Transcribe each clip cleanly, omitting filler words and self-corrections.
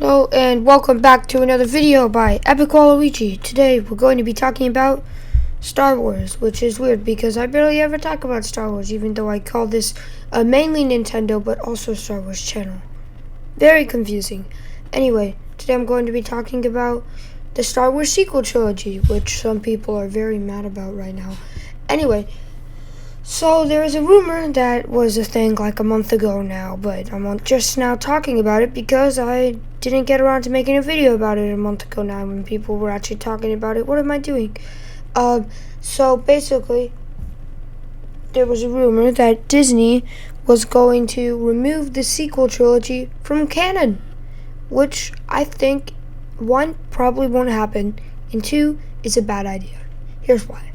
Hello and welcome back to another video by Epic Waluigi. Today we're going to be talking about Star Wars, which is weird because I barely ever talk about Star Wars, even though I call this a mainly Nintendo but also Star Wars channel. Very confusing. Anyway, today I'm going to be talking about the Star Wars sequel trilogy, which some people are very mad about right now. Anyway, so there is a rumor that was a thing like a month ago now, but I'm just now talking about it because I didn't get around to making a video about it a month ago now when people were actually talking about it. What am I doing? So basically, there was a rumor that Disney was going to remove the sequel trilogy from canon, which I think, one, probably won't happen, and two, is a bad idea. Here's why.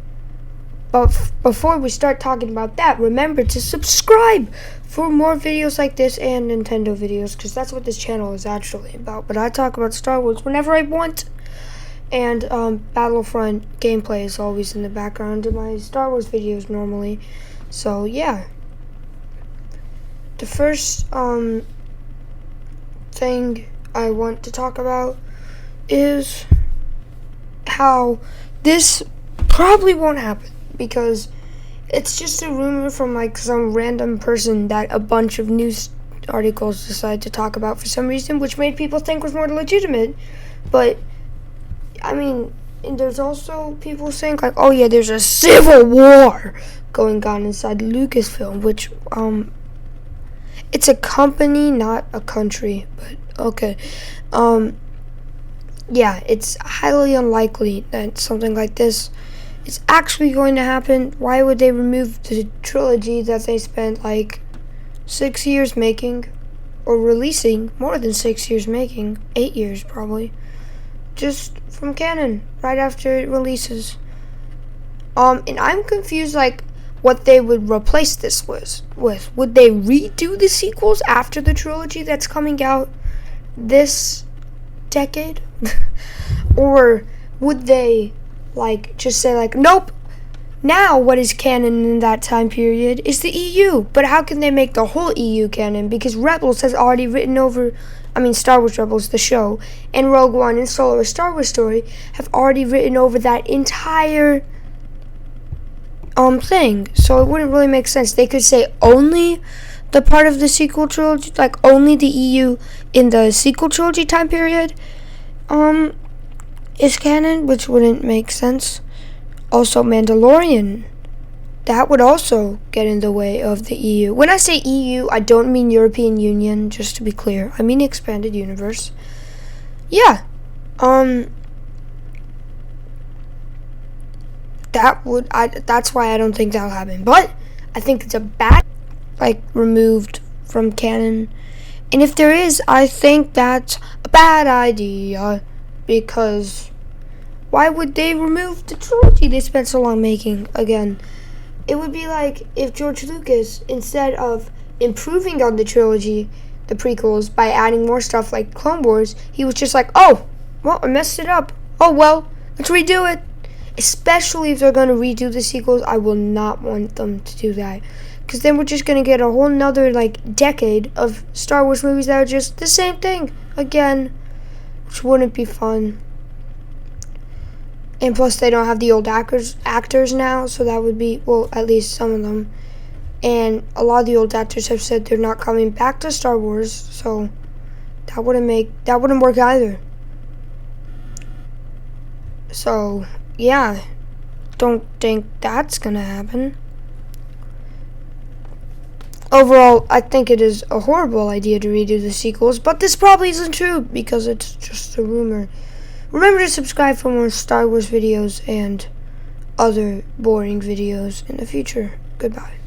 But before we start talking about that, remember to subscribe for more videos like this and Nintendo videos, because that's what this channel is actually about. But I talk about Star Wars whenever I want, and Battlefront gameplay is always in the background of my Star Wars videos normally. So yeah, the first thing I want to talk about is how this probably won't happen, because it's just a rumor from like some random person that a bunch of news articles decided to talk about for some reason, which made people think was more legitimate. But I mean, and there's also people saying like, oh yeah, there's a civil war going on inside Lucasfilm, which it's a company, not a country, but okay. Yeah, it's highly unlikely that something like this is actually going to happen. Why would they remove the trilogy that they spent like 6 years making, or releasing, more than 6 years making, 8 years probably, just from canon right after it releases? And I'm confused like what they would replace this with. Would they redo the sequels after the trilogy that's coming out this decade? Or would they like just say like, nope, now what is canon in that time period is the EU? But how can they make the whole EU canon? Because Rebels has already written over, Star Wars Rebels, the show, and Rogue One and Solo, a Star Wars story, have already written over that entire thing. So it wouldn't really make sense. They could say only the part of the sequel trilogy, like only the EU in the sequel trilogy time period, is canon, which wouldn't make sense. Also, Mandalorian, that would also get in the way of the EU. When I say EU, I don't mean European Union, just to be clear. I mean expanded universe. Yeah. That's why I don't think that'll happen. But I think it's a bad, removed from canon. And if there is, I think that's a bad idea, because why would they remove the trilogy they spent so long making? Again, it would be like if George Lucas, instead of improving on the trilogy, the prequels, by adding more stuff like Clone Wars, he was just like, oh, well, I messed it up. Oh, well, let's redo it. Especially if they're going to redo the sequels, I will not want them to do that. Because then we're just going to get a whole nother, decade of Star Wars movies that are just the same thing again, which wouldn't be fun. And plus, they don't have the old actors now, so that would be, well, at least some of them. And a lot of the old actors have said they're not coming back to Star Wars, so that wouldn't work either. So, yeah, don't think that's gonna happen. Overall, I think it is a horrible idea to redo the sequels, but this probably isn't true because it's just a rumor. Remember to subscribe for more Star Wars videos and other boring videos in the future. Goodbye.